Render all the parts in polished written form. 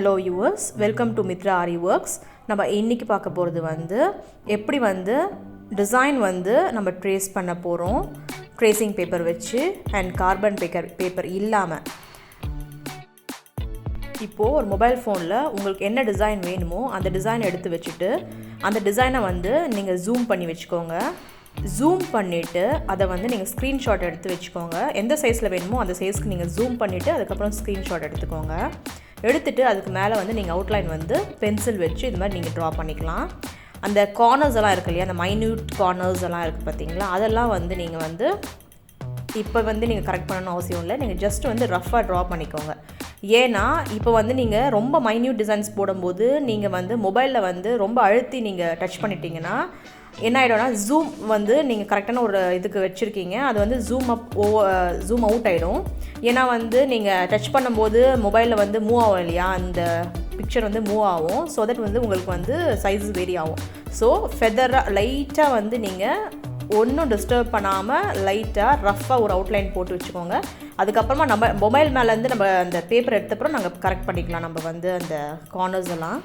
Hello viewers, welcome to Mitra Aari works. நம்ம இன்னைக்கு பார்க்க போறது வந்து எப்படி வந்து டிசைன் வந்து நம்ம ட்ரேஸ் பண்ண போறோம் ட்ரேசிங் பேப்பர் வச்சு and கார்பன் பேப்பர் இல்லாம. இப்போ ஒரு மொபைல் ஃபோன்ல உங்களுக்கு என்ன டிசைன் வேணுமோ அந்த டிசைன் எடுத்து வச்சிட்டு அந்த டிசைனை வந்து நீங்க ஜூம் பண்ணி வெச்சுக்கோங்க. ஜூம் பண்ணிட்டு அதை வந்து நீங்கள் ஸ்க்ரீன்ஷாட் எடுத்து வச்சுக்கோங்க. எந்த சைஸில் வேணுமோ அந்த சைஸ்க்கு நீங்கள் ஜூம் பண்ணிவிட்டு அதுக்கப்புறம் ஸ்க்ரீன்ஷாட் எடுத்துக்கோங்க. எடுத்துகிட்டு அதுக்கு மேலே வந்து நீங்கள் அவுட்லைன் வந்து பென்சில் வச்சு இது மாதிரி நீங்கள் ட்ரா பண்ணிக்கலாம். அந்த கார்னர்ஸ் எல்லாம் இருக்குது இல்லையா, அந்த மைன்யூட் கார்னர்ஸ் எல்லாம் இருக்குது பார்த்தீங்களா, அதெல்லாம் வந்து நீங்கள் வந்து இப்போ வந்து நீங்கள் கரெக்ட் பண்ணணும்னு அவசியம் இல்லை. நீங்கள் ஜஸ்ட் வந்து ரஃப்பாக ட்ரா பண்ணிக்கோங்க. ஏன்னா இப்போ வந்து நீங்கள் ரொம்ப மைன்யூட் டிசைன்ஸ் போடும்போது நீங்கள் வந்து மொபைலில் வந்து ரொம்ப அழுத்தி நீங்கள் டச் பண்ணிட்டீங்கன்னா என்ன ஆகிடும்னா ஜூம் வந்து நீங்கள் கரெக்டான ஒரு இதுக்கு வச்சுருக்கீங்க, அது வந்து ஜூம் அவுட் ஆகிடும். ஏன்னா வந்து நீங்கள் டச் பண்ணும்போது மொபைலில் வந்து மூவ் ஆகும் இல்லையா, அந்த பிக்சர் வந்து மூவ் ஆகும். ஸோ தட் வந்து உங்களுக்கு வந்து சைஸ் வேரி ஆகும். ஸோ ஃபெதராக லைட்டாக வந்து நீங்கள் ஒன்றும் டிஸ்டர்ப் பண்ணாமல் லைட்டாக ரஃப்பாக ஒரு அவுட்லைன் போட்டு வச்சுக்கோங்க. அதுக்கப்புறமா நம்ம மொபைல் மேலேருந்து நம்ம அந்த பேப்பர் எடுத்தப்பறம் நாங்கள் கரெக்ட் பண்ணிக்கலாம் நம்ம வந்து அந்த கார்னர்ஸ் எல்லாம்.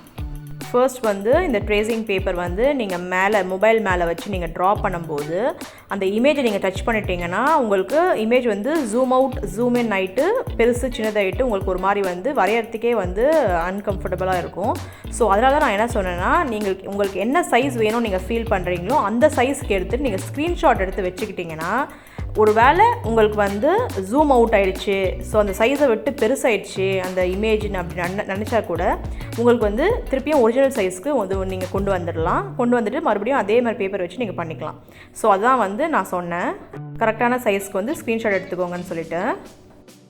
ஃபர்ஸ்ட் வந்து இந்த ட்ரேசிங் பேப்பர் வந்து நீங்கள் மொபைல் மேலே வச்சு நீங்கள் ட்ரா பண்ணும்போது அந்த இமேஜை நீங்கள் டச் பண்ணிட்டீங்கன்னா உங்களுக்கு இமேஜ் வந்து ஜூம் அவுட் ஜூம் இன் ஆகிட்டு பெருசு சின்னதாகிட்டு உங்களுக்கு ஒரு மாதிரி வந்து வரையறதுக்கே வந்து அன்கம்ஃபர்டபுளாக இருக்கும். ஸோ அதனால தான் நான் என்ன சொன்னேன்னா, உங்களுக்கு என்ன சைஸ் வேணும் நீங்கள் ஃபீல் பண்ணுறீங்களோ அந்த சைஸ்க்கு எடுத்துகிட்டு நீங்கள் ஸ்க்ரீன்ஷாட் எடுத்து வச்சுக்கிட்டிங்கன்னா ஒரு வேளை உங்களுக்கு வந்து ஜூம் அவுட் ஆகிடுச்சு, ஸோ அந்த சைஸை விட்டு பெருசாகிடுச்சு அந்த இமேஜின்னு அப்படி நினச்சா கூட உங்களுக்கு வந்து திருப்பியும் ஒரிஜினல் சைஸ்க்கு வந்து நீங்கள் கொண்டு வந்துட்டு மறுபடியும் அதே மாதிரி பேப்பர் வச்சு நீங்கள் பண்ணிக்கலாம். ஸோ அதுதான் வந்து நான் சொன்னேன், கரெக்டான சைஸ்க்கு வந்து ஸ்க்ரீன்ஷாட் எடுத்துக்கோங்கன்னு சொல்லிட்டு.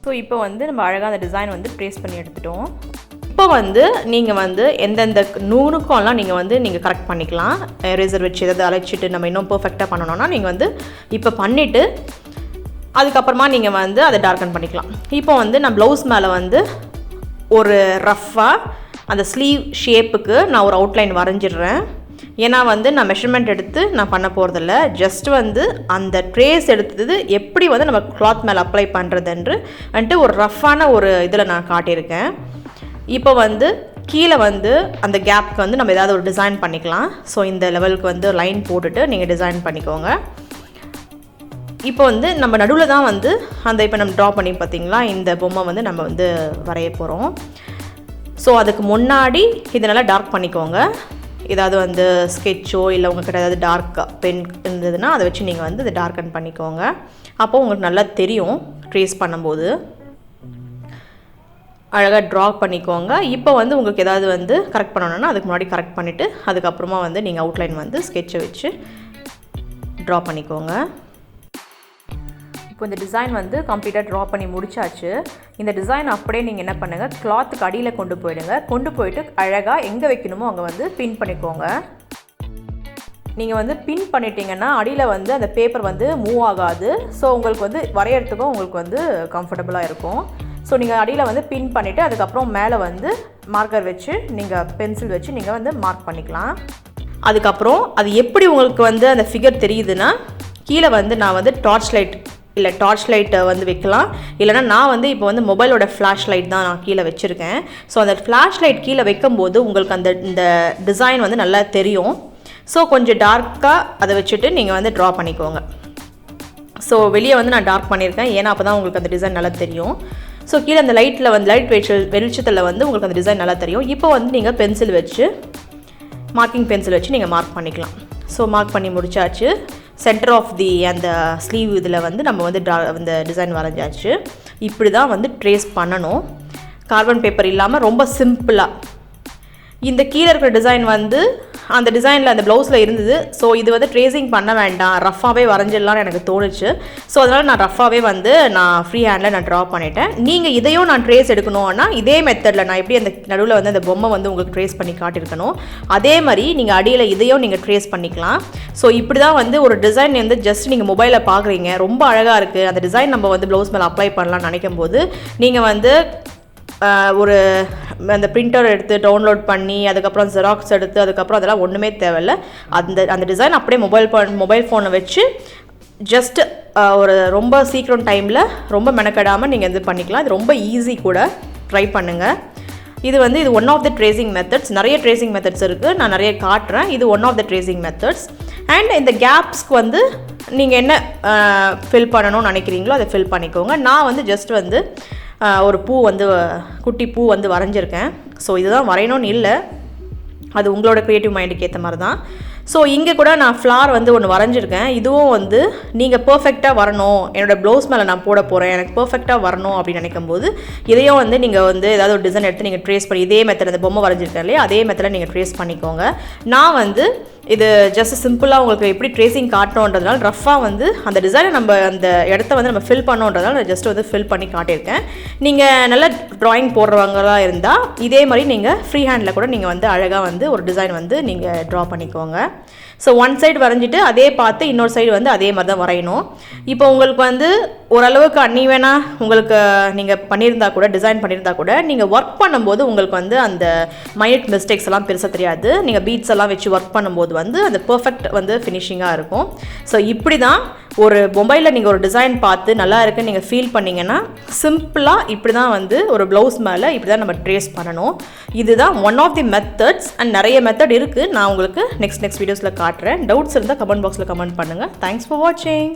ஸோ இப்போ வந்து நம்ம அழகாக அந்த டிசைன் வந்து ட்ரேஸ் பண்ணி எடுத்துட்டோம். இப்போ வந்து நீங்கள் வந்து எந்தெந்த நூறுக்கம்லாம் நீங்கள் கரெக்ட் பண்ணிக்கலாம். எரேசர் வச்சு எதாவது அழைச்சிட்டு நம்ம இன்னும் பர்ஃபெக்டாக பண்ணணும்னா நீங்கள் வந்து இப்போ பண்ணிவிட்டு அதுக்கப்புறமா நீங்கள் வந்து அதை டார்க்கன் பண்ணிக்கலாம். இப்போ வந்து நான் ப்ளவுஸ் மேலே வந்து ஒரு ரஃப்பாக அந்த ஸ்லீவ் ஷேப்புக்கு நான் ஒரு அவுட்லைன் வரைஞ்சிடுறேன். ஏன்னா வந்து நான் மெஷர்மெண்ட் எடுத்து நான் பண்ண போகிறதில்ல, ஜஸ்ட் வந்து அந்த ட்ரேஸ் எடுத்தது எப்படி வந்து நம்ம கிளாத் மேலே அப்ளை பண்ணுறதுன்று வந்துட்டு ஒரு ரஃப்பான ஒரு இதில் நான் காட்டியிருக்கேன். இப்போ வந்து கீழே வந்து அந்த கேப்க்கு வந்து நம்ம ஏதாவது ஒரு டிசைன் பண்ணிக்கலாம். ஸோ இந்த லெவலுக்கு வந்து லைன் போட்டுட்டு நீங்கள் டிசைன் பண்ணிக்கோங்க. இப்போ வந்து நம்ம நடுவில் தான் வந்து அந்த இப்போ நம்ம ட்ரா பண்ணி பார்த்தீங்களா இந்த பொம்மை வந்து நம்ம வந்து வரைய போகிறோம். ஸோ அதுக்கு முன்னாடி இதை நல்லா டார்க் பண்ணிக்கோங்க. ஏதாவது வந்து ஸ்கெட்சோ இல்லை உங்கள்கிட்ட ஏதாவது டார்க் பென் இருந்ததுன்னா அதை வச்சு நீங்கள் வந்து இதை டார்க்கன் பண்ணிக்கோங்க. அப்போது உங்களுக்கு நல்லா தெரியும் ட்ரேஸ் பண்ணும்போது. அழகாக ட்ரா பண்ணிக்கோங்க. இப்போ வந்து உங்களுக்கு ஏதாவது வந்து கரெக்ட் பண்ணணுன்னா அதுக்கு முன்னாடி கரெக்ட் பண்ணிவிட்டு அதுக்கப்புறமா வந்து நீங்கள் அவுட்லைன் வந்து ஸ்கெட்சை வச்சு ட்ரா பண்ணிக்கோங்க. இப்போ இந்த டிசைன் வந்து கம்ப்ளீட்டாக ட்ரா பண்ணி முடிச்சாச்சு. இந்த டிசைன் அப்படியே நீங்கள் என்ன பண்ணுங்கள், கிளாத்துக்கு அடியில் கொண்டு போயிட்டு அழகாக எங்கே வைக்கணுமோ அங்கே வந்து பின் பண்ணிக்கோங்க. நீங்கள் வந்து பின் பண்ணிட்டீங்கன்னா அடியில் வந்து அந்த பேப்பர் வந்து மூவ் ஆகாது. ஸோ உங்களுக்கு வந்து வரையறதுக்கும் உங்களுக்கு வந்து கம்ஃபர்டபுளாக இருக்கும். ஸோ நீங்கள் அடியில் வந்து பின் பண்ணிவிட்டு அதுக்கப்புறம் மேலே வந்து மார்க்கர் வச்சு நீங்கள் பென்சில் வச்சு நீங்கள் வந்து மார்க் பண்ணிக்கலாம். அதுக்கப்புறம் அது எப்படி உங்களுக்கு வந்து அந்த ஃபிகர் தெரியுதுன்னா கீழே வந்து நான் வந்து டார்ச் லைட்டை வந்து வைக்கலாம். இல்லைனா நான் வந்து இப்போ வந்து மொபைலோட ஃப்ளாஷ் லைட் தான் நான் கீழே வச்சுருக்கேன். ஸோ அந்த ஃப்ளாஷ் லைட் கீழே வைக்கும்போது உங்களுக்கு இந்த டிசைன் வந்து நல்லா தெரியும். ஸோ கொஞ்சம் டார்க்காக அதை வச்சுட்டு நீங்கள் வந்து ட்ரா பண்ணிக்கோங்க. ஸோ வெளியே வந்து நான் டார்க் பண்ணியிருக்கேன், ஏன்னா அப்போ தான் உங்களுக்கு அந்த டிசைன் நல்லா தெரியும். ஸோ கீழே அந்த லைட் வெளிச்சத்தில் வந்து உங்களுக்கு அந்த டிசைன் நல்லா தெரியும். இப்போ வந்து நீங்கள் பென்சில் வச்சு மார்க்கிங் பென்சில் வச்சு நீங்கள் மார்க் பண்ணிக்கலாம். ஸோ மார்க் பண்ணி முடிச்சாச்சு. சென்டர் ஆஃப் அந்த ஸ்லீவ் இதில் வந்து நம்ம வந்து அந்த டிசைன் வரைஞ்சாச்சு. இப்படி தான் வந்து ட்ரேஸ் பண்ணணும், கார்பன் பேப்பர் இல்லாமல் ரொம்ப சிம்பிளாக. இந்த கீழே இருக்கிற டிசைன் வந்து அந்த டிசைனில் அந்த ப்ளவுஸில் இருந்தது. ஸோ இது வந்து ட்ரேசிங் பண்ண வேண்டாம், ரஃப்பாகவே வரைஞ்சிடலான்னு எனக்கு தோணுச்சு. ஸோ அதனால் நான் ரஃப்பாகவே வந்து நான் ஃப்ரீ ஹேண்டில் நான் ட்ரா பண்ணிட்டேன். நீங்கள் இதையும் நான் ட்ரேஸ் எடுக்கணும்னா இதே மெத்தடில் நான் எப்படி அந்த நடுவில் வந்து அந்த பொம்மை வந்து உங்களுக்கு ட்ரேஸ் பண்ணி காட்டியிருக்கணும் அதே மாதிரி நீங்கள் அடியில் இதையும் நீங்கள் ட்ரேஸ் பண்ணிக்கலாம். ஸோ இப்படி தான் வந்து ஒரு டிசைன் வந்து ஜஸ்ட் நீங்கள் மொபைலில் பார்க்குறீங்க, ரொம்ப அழகாக இருக்குது, அந்த டிசைன் நம்ம வந்து ப்ளவுஸ் மேலே அப்ளை பண்ணலாம்னு நினைக்கும் போது நீங்கள் வந்து ஒரு அந்த பிரிண்டர் எடுத்து டவுன்லோட் பண்ணி அதுக்கப்புறம் ஜெராக்ஸ் எடுத்து அதுக்கப்புறம் அதெல்லாம் ஒன்றுமே தேவையில்லை. அந்த டிசைன் அப்படியே மொபைல் ஃபோனை வச்சு ஜஸ்ட் ஒரு ரொம்ப சீக்கிரம் டைமில் ரொம்ப மெனக்கடாமல் நீங்கள் இது பண்ணிக்கலாம். இது ரொம்ப ஈஸி கூட, ட்ரை பண்ணுங்கள். இது one of the tracing methods. நிறைய ட்ரேசிங் மெத்தட்ஸ் இருக்குது, நான் நிறைய காட்டுறேன். இது one of the tracing methods. And இந்த கேப்ஸ்க்கு நீங்கள் என்ன ஃபில் பண்ணணும்னு நினைக்கிறீங்களோ அதை ஃபில் பண்ணிக்கோங்க. நான் ஜஸ்ட் ஒரு பூ குட்டி பூ வரைஞ்சிருக்கேன். ஸோ இதுதான் வரையணும்னு இல்லை, அது உங்களோட க்ரியேட்டிவ் மைண்டுக்கு ஏற்ற மாதிரி தான். ஸோ இங்கே கூட நான் ஃப்ளார் ஒன்று வரைஞ்சிருக்கேன். இதுவும் நீங்கள் பர்ஃபெக்டாக வரணும், என்னோடய ப்ளவுஸ் மேலே நான் போட போகிறேன், எனக்கு பர்ஃபெக்டாக வரணும் அப்படின்னு நினைக்கும்போது இதையும் நீங்கள் ஏதாவது ஒரு டிசைன் எடுத்து நீங்கள் ட்ரேஸ் பண்ணி இதே மெத்தட் அந்த பொம்மை வரைஞ்சிருக்கேன் இல்லையா, அதே மெத்தடில் நீங்கள் ட்ரேஸ் பண்ணிக்கோங்க. நான் இது ஜஸ்ட் சிம்பிளாக உங்களுக்கு எப்படி ட்ரேசிங் காட்டணுன்றதுனால ரஃபாக அந்த டிசைனை நம்ம அந்த இடத்த நம்ம ஃபில் பண்ணோன்றதுனால நான் ஜஸ்ட் ஃபில் பண்ணி காட்டியிருக்கேன். நீங்கள் நல்ல ட்ராயிங் போடுறவங்களாக இருந்தால் இதே மாதிரி நீங்கள் ஃப்ரீ ஹேண்டில் கூட நீங்கள் அழகாக ஒரு டிசைன் நீங்கள் ட்ரா பண்ணிக்கோங்க. ஸோ ஒன் சைடு வரைஞ்சிட்டு அதே பார்த்து இன்னொரு சைடு அதே மாதிரி தான் வரையணும். இப்போ உங்களுக்கு ஓரளவுக்கு அன்னிவேனாக உங்களுக்கு நீங்கள் பண்ணியிருந்தா கூட, டிசைன் பண்ணியிருந்தா கூட, நீங்கள் ஒர்க் பண்ணும்போது உங்களுக்கு அந்த மைனட் மிஸ்டேக்ஸ் எல்லாம் பெருசாக தெரியாது. நீங்கள் பீட்ஸ் எல்லாம் வச்சு ஒர்க் பண்ணும்போது அந்த பர்ஃபெக்ட் ஃபினிஷிங்காக இருக்கும். ஸோ இப்படி தான் ஒரு மொபைலில் நீங்கள் ஒரு டிசைன் பார்த்து நல்லா இருக்குன்னு நீங்கள் ஃபீல் பண்ணிங்கன்னா சிம்பிளாக இப்படி தான் ஒரு ப்ளவுஸ் மேலே இப்படி தான் நம்ம ட்ரேஸ் பண்ணணும். இதுதான் one of the methods. And நிறைய மெத்தட் இருக்குது, நான் உங்களுக்கு நெக்ஸ்ட் வீடியோஸில் காட்டுறேன். டவுட்ஸ் இருந்தால் கமெண்ட் பாக்ஸில் கமெண்ட் பண்ணுங்கள். தேங்க்ஸ் ஃபார் வாட்சிங்.